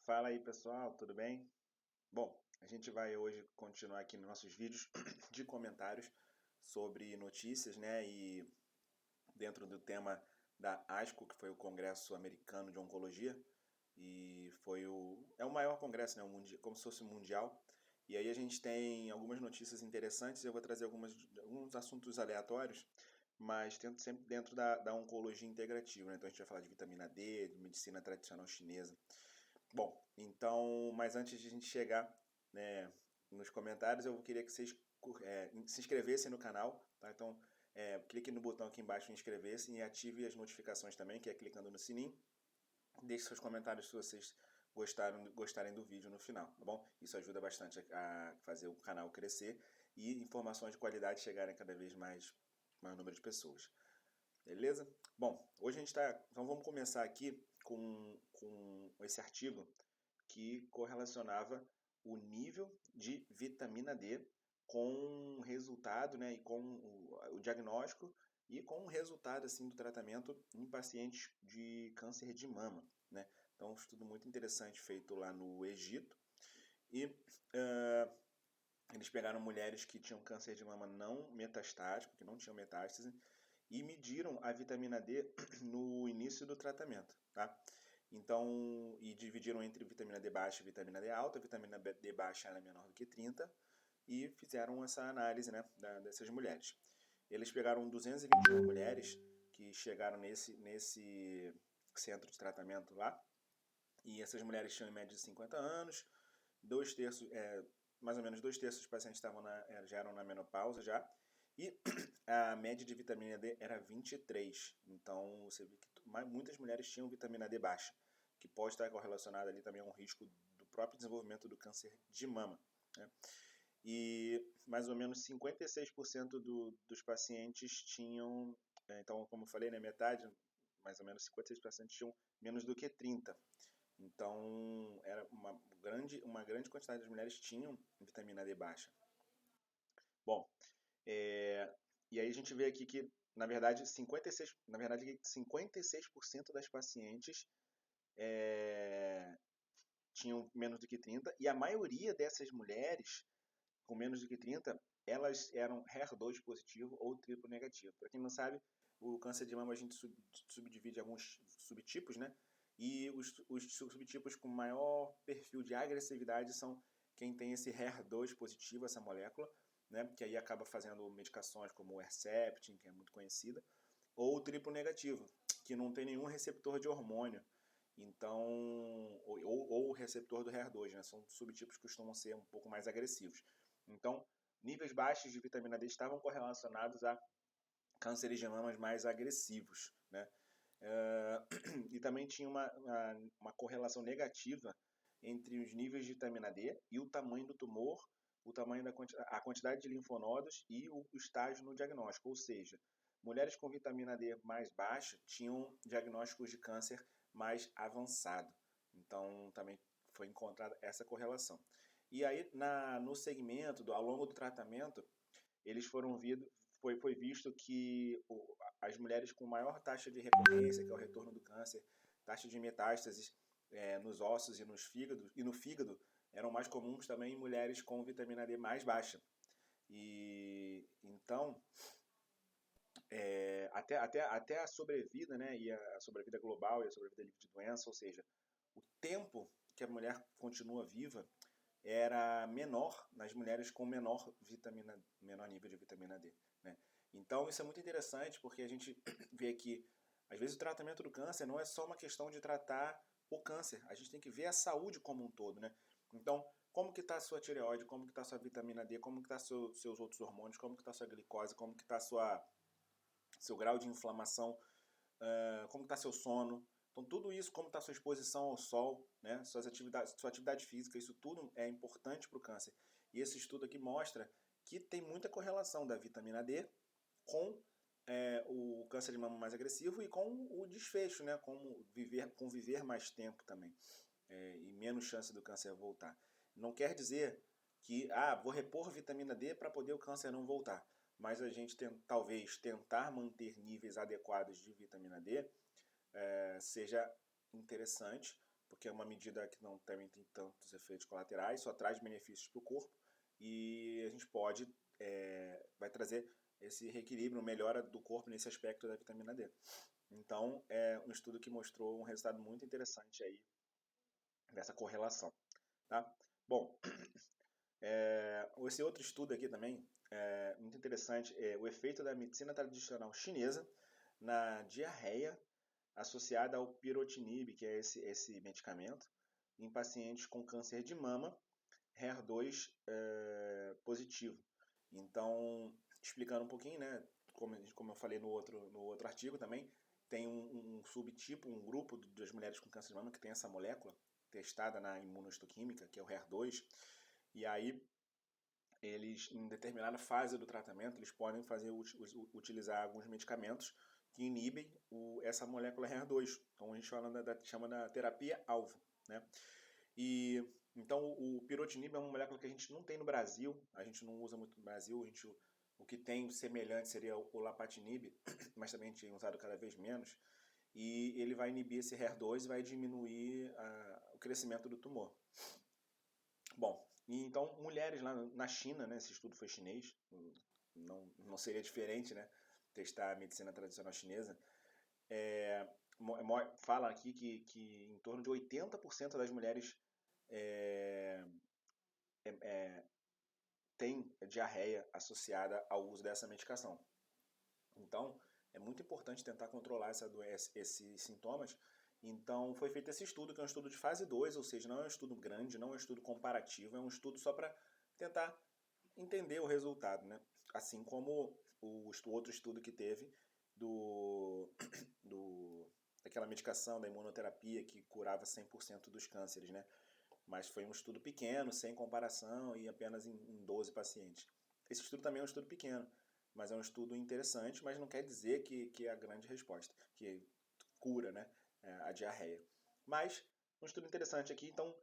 Fala aí pessoal, tudo bem? Bom, a gente vai hoje continuar aqui nos nossos vídeos de comentários sobre notícias, né? E dentro do tema da ASCO, que foi o Congresso Americano de Oncologia, e é o maior congresso, né? Como se fosse mundial. E aí a gente tem algumas notícias interessantes. Eu vou trazer alguns assuntos aleatórios, mas tento sempre dentro da oncologia integrativa, né? Então a gente vai falar de vitamina D, de medicina tradicional chinesa. Bom, então, mas antes de a gente chegar, né, nos comentários, eu queria que vocês se inscrevessem no canal, tá? Então, clique no botão aqui embaixo de inscrever-se e ative as notificações também, que é clicando no sininho. Deixe seus comentários se vocês gostarem do vídeo no final, tá bom? Isso ajuda bastante a fazer o canal crescer e informações de qualidade chegarem a cada vez mais número de pessoas. Beleza? Bom, hoje a gente está. Então vamos começar aqui com esse artigo que correlacionava o nível de vitamina D com o resultado, né, e com o diagnóstico e com o resultado assim do tratamento em pacientes de câncer de mama, né? Então, um estudo muito interessante feito lá no Egito e eles pegaram mulheres que tinham câncer de mama não metastático, que não tinham metástase, e mediram a vitamina D no início do tratamento, tá? Então, e dividiram entre vitamina D baixa e vitamina D alta. A vitamina D baixa era menor do que 30 e fizeram essa análise, né, dessas mulheres. Eles pegaram 221 mulheres que chegaram nesse centro de tratamento lá, e essas mulheres tinham em média de 50 anos, mais ou menos dois terços dos pacientes já eram na menopausa já, e a média de vitamina D era 23. Então você vê que muitas mulheres tinham vitamina D baixa, que pode estar correlacionada ali também a um risco do próprio desenvolvimento do câncer de mama, né? E mais ou menos 56% dos pacientes tinham, então como eu falei, né, metade, mais ou menos 56% tinham menos do que 30. Então, era uma grande quantidade de mulheres tinham vitamina D baixa. Bom, e aí a gente vê aqui que, na verdade, 56% das pacientes tinham menos do que 30, e a maioria dessas mulheres com menos do que 30, elas eram HER2 positivo ou triplo negativo. Para quem não sabe, o câncer de mama a gente subdivide em alguns subtipos, né? E os subtipos com maior perfil de agressividade são quem tem esse HER2 positivo, essa molécula, né? Que aí acaba fazendo medicações como o Herceptin, que é muito conhecida, ou o triplo negativo, que não tem nenhum receptor de hormônio. Então, ou o receptor do HER2, né? São subtipos que costumam ser um pouco mais agressivos. Então, níveis baixos de vitamina D estavam correlacionados a cânceres de mamas mais agressivos, né? E também tinha uma correlação negativa entre os níveis de vitamina D e o tamanho do tumor, a quantidade de linfonodos e o estágio no diagnóstico. Ou seja, mulheres com vitamina D mais baixa tinham diagnósticos de câncer mais avançado. Então, também foi encontrada essa correlação. E aí, no segmento, ao longo do tratamento, eles foi visto que as mulheres com maior taxa de recorrência, que é o retorno do câncer, taxa de metástases nos ossos e no fígado, eram mais comuns também em mulheres com vitamina D mais baixa. E então, até a sobrevida, né, e a sobrevida global e a sobrevida livre de doença, ou seja, o tempo que a mulher continua viva era menor nas mulheres com menor nível de vitamina D, né? Então isso é muito interessante porque a gente vê que às vezes o tratamento do câncer não é só uma questão de tratar o câncer, a gente tem que ver a saúde como um todo, né? Então, como que está a sua tireoide, como que está a sua vitamina D, como que está seus outros hormônios, como que está a sua glicose, como que está seu grau de inflamação, como está seu sono. Então, tudo isso, como está sua exposição ao sol, né, sua atividade física, isso tudo é importante para o câncer. E esse estudo aqui mostra que tem muita correlação da vitamina D com o câncer de mama mais agressivo e com o desfecho, né, com viver mais tempo também, e menos chance do câncer voltar. Não quer dizer que vou repor vitamina D para poder o câncer não voltar, mas a gente talvez tentar manter níveis adequados de vitamina D seja interessante, porque é uma medida que não também tem tantos efeitos colaterais, só traz benefícios para o corpo, e a gente vai trazer esse reequilíbrio, melhora do corpo nesse aspecto da vitamina D. Então, é um estudo que mostrou um resultado muito interessante aí dessa correlação, tá? Bom, esse outro estudo aqui também é muito interessante, é o efeito da medicina tradicional chinesa na diarreia associada ao pirotinib, que é esse medicamento, em pacientes com câncer de mama, HER2 positivo. Então, explicando um pouquinho, né, como eu falei no outro artigo também, tem um subtipo, um grupo das mulheres com câncer de mama que tem essa molécula testada na imunohistoquímica, que é o HER2, e aí eles, em determinada fase do tratamento, eles podem utilizar alguns medicamentos que inibem essa molécula HER2. Então a gente chama da terapia-alvo, né? E então o pirotinib é uma molécula que a gente não tem no Brasil, a gente não usa muito no Brasil, o que tem semelhante seria o lapatinib, mas também tem usado cada vez menos, e ele vai inibir esse HER2 e vai diminuir o crescimento do tumor. Bom, então mulheres lá na China, né, esse estudo foi chinês, não seria diferente, né, testar a medicina tradicional chinesa, fala aqui que em torno de 80% das mulheres tem diarreia associada ao uso dessa medicação. Então, é muito importante tentar controlar esses sintomas. Então, foi feito esse estudo, que é um estudo de fase 2, ou seja, não é um estudo grande, não é um estudo comparativo, é um estudo só para tentar entender o resultado, né? Assim como o outro estudo que teve daquela medicação da imunoterapia que curava 100% dos cânceres, né? Mas foi um estudo pequeno, sem comparação e apenas em 12 pacientes. Esse estudo também é um estudo pequeno, mas é um estudo interessante, mas não quer dizer que é a grande resposta, que cura, né, a diarreia. Mas um estudo interessante aqui, então,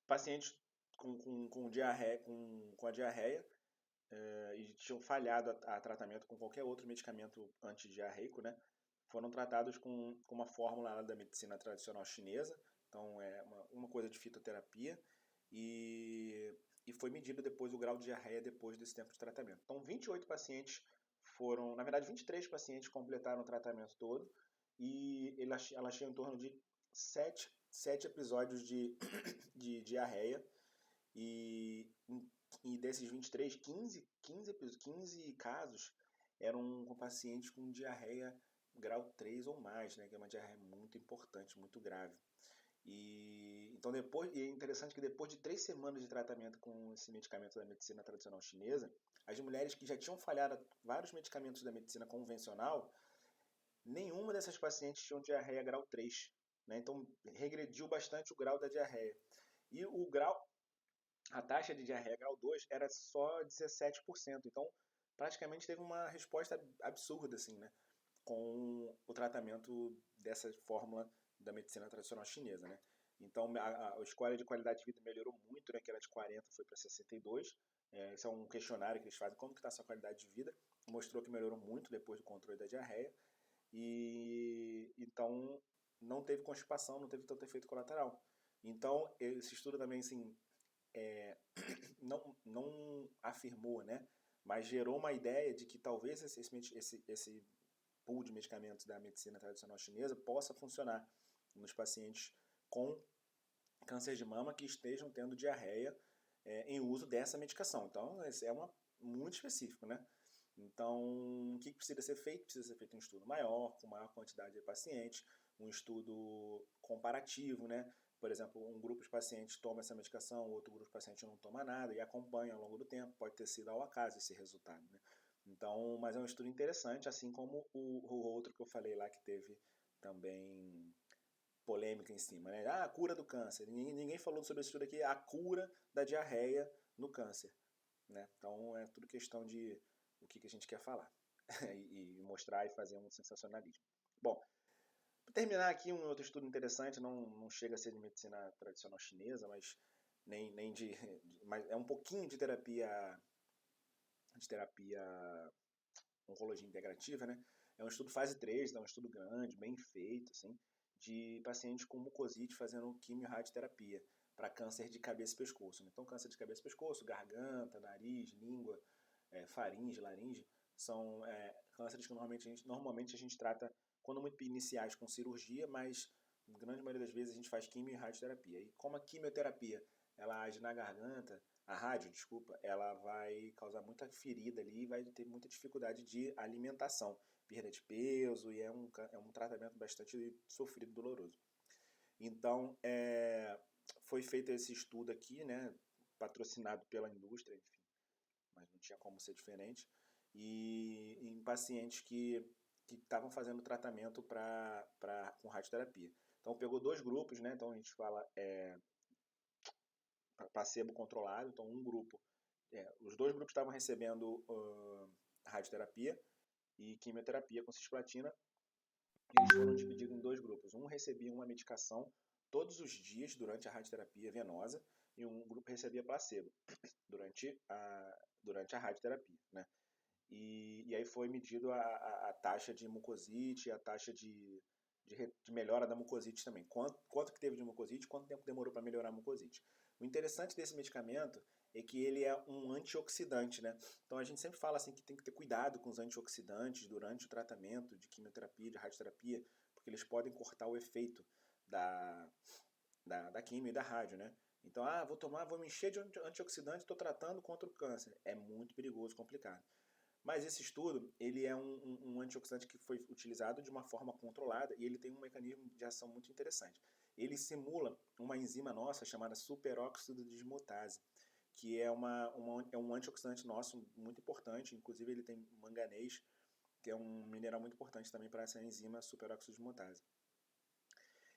pacientes com a diarreia e tinham falhado a tratamento com qualquer outro medicamento antidiarreico, né, foram tratados com uma fórmula da medicina tradicional chinesa. Então é uma coisa de fitoterapia e foi medido depois o grau de diarreia depois desse tempo de tratamento. Então 28 pacientes na verdade 23 pacientes completaram o tratamento todo e elas tinham em torno de 7 episódios de diarreia e desses 23, 15 casos eram com pacientes com diarreia grau 3 ou mais, né, que é uma diarreia muito importante, muito grave. E então é interessante que depois de 3 semanas de tratamento com esse medicamento da medicina tradicional chinesa, as mulheres que já tinham falhado vários medicamentos da medicina convencional, nenhuma dessas pacientes tinham diarreia grau 3, né? Então regrediu bastante o grau da diarreia. E a taxa de diarreia grau 2 era só 17%. Então praticamente teve uma resposta absurda, assim, né, com o tratamento dessa fórmula da medicina tradicional chinesa, né? Então a escolha de qualidade de vida melhorou muito, né? Que era de 40 foi para 62. Esse é um questionário que eles fazem, como que está a sua qualidade de vida? Mostrou que melhorou muito depois do controle da diarreia. E então não teve constipação, não teve tanto efeito colateral. Então esse estudo também, assim, não afirmou, né? Mas gerou uma ideia de que talvez esse pool de medicamentos da medicina tradicional chinesa possa funcionar nos pacientes com câncer de mama que estejam tendo diarreia em uso dessa medicação. Então, é muito específico, né? Então, o que precisa ser feito? Precisa ser feito um estudo maior, com maior quantidade de pacientes, um estudo comparativo, né? Por exemplo, um grupo de pacientes toma essa medicação, outro grupo de pacientes não toma nada e acompanha ao longo do tempo. Pode ter sido ao acaso esse resultado, né? Então, mas é um estudo interessante, assim como o outro que eu falei lá que teve também polêmica em cima, né? A cura do câncer. Ninguém falou sobre esse estudo aqui, a cura da diarreia no câncer, né? Então é tudo questão de o que a gente quer falar e mostrar e fazer um sensacionalismo. Bom, para terminar aqui, um outro estudo interessante, não chega a ser de medicina tradicional chinesa, mas nem mas é um pouquinho de terapia oncologia integrativa, né? É um estudo fase 3, é um estudo grande, bem feito, assim, de pacientes com mucosite fazendo quimio-radioterapia para câncer de cabeça e pescoço. Então, câncer de cabeça e pescoço, garganta, nariz, língua, faringe, laringe, são cânceres que normalmente a gente trata quando muito iniciais com cirurgia, mas na grande maioria das vezes a gente faz quimio e radioterapia. E como a quimioterapia ela age na garganta, a rádio, desculpa, ela vai causar muita ferida ali e vai ter muita dificuldade de alimentação, perda de peso, e é um tratamento bastante sofrido e doloroso. Então, foi feito esse estudo aqui, né, patrocinado pela indústria, enfim, mas não tinha como ser diferente, e em pacientes que estavam fazendo tratamento com radioterapia. Então, pegou 2 grupos, né, então a gente fala placebo controlado, então um grupo, os 2 grupos estavam recebendo radioterapia e quimioterapia com cisplatina, e eles foram divididos em 2 grupos. Um recebia uma medicação todos os dias durante a radioterapia venosa e um grupo recebia placebo durante a radioterapia, né? E aí foi medido a taxa de mucosite, a taxa de melhora da mucosite também. Quanto que teve de mucosite, quanto tempo demorou para melhorar a mucosite. O interessante desse medicamento é que ele é um antioxidante, né? Então a gente sempre fala assim que tem que ter cuidado com os antioxidantes durante o tratamento de quimioterapia, de radioterapia, porque eles podem cortar o efeito da quimio e da rádio, né? Então, vou me encher de antioxidante, estou tratando contra o câncer. É muito perigoso, complicado. Mas esse estudo, ele é um antioxidante que foi utilizado de uma forma controlada e ele tem um mecanismo de ação muito interessante. Ele simula uma enzima nossa chamada superóxido de dismutase, que é um antioxidante nosso muito importante, inclusive ele tem manganês, que é um mineral muito importante também para essa enzima superóxido de dismutase.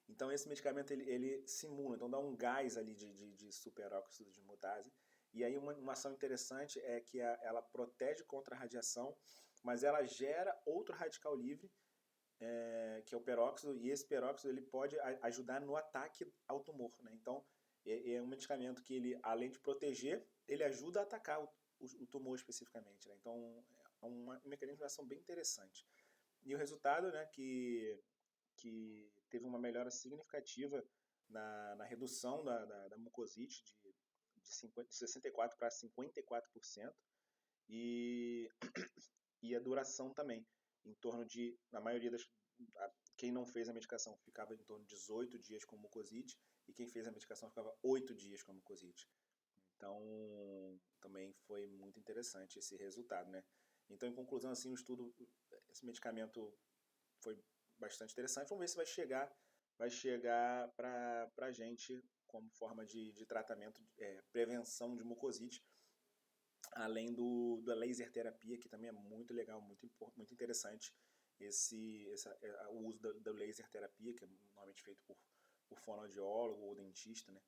Então esse medicamento ele simula, então dá um gás ali de superóxido de dismutase. E aí uma ação interessante é que ela protege contra a radiação, mas ela gera outro radical livre, que é o peróxido, e esse peróxido ele pode ajudar no ataque ao tumor, né? Então é um medicamento que ele, além de proteger, ele ajuda a atacar o tumor especificamente, né? Então é um mecanismo de ação bem interessante. E o resultado, né, que teve uma melhora significativa na redução da mucosite de 64% para 54%, e a duração também, em torno de, na maioria quem não fez a medicação ficava em torno de 18 dias com mucosite, e quem fez a medicação ficava 8 dias com mucosite. Então, também foi muito interessante esse resultado, né? Então, em conclusão, assim, o estudo, esse medicamento foi bastante interessante. Vamos ver se vai chegar para a gente como forma de tratamento, prevenção de mucosite, além da laser terapia, que também é muito legal, muito interessante o uso da laser terapia, que é normalmente feito por fonoaudiólogo ou dentista, né?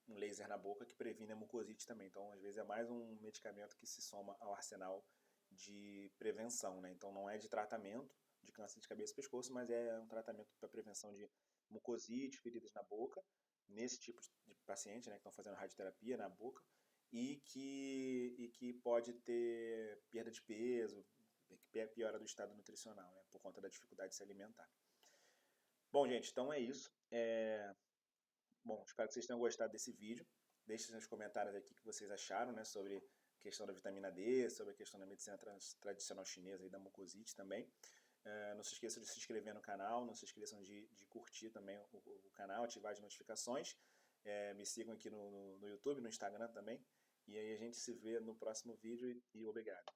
Um laser na boca que previne a mucosite também. Então, às vezes, é mais um medicamento que se soma ao arsenal de prevenção, né? Então, não é de tratamento de câncer de cabeça e pescoço, mas é um tratamento para prevenção de mucosite, feridas na boca, nesse tipo de paciente, né, que estão fazendo radioterapia na boca, e que pode ter perda de peso, piora do estado nutricional, né, por conta da dificuldade de se alimentar. Bom, gente, então é isso. Bom, espero que vocês tenham gostado desse vídeo. Deixem nos comentários aqui o que vocês acharam, né, sobre a questão da vitamina D, sobre a questão da medicina tradicional chinesa e da mucosite também. Não se esqueçam de se inscrever no canal, não se esqueçam de curtir também o canal, ativar as notificações. Me sigam aqui no YouTube, no Instagram também. E aí a gente se vê no próximo vídeo e obrigado.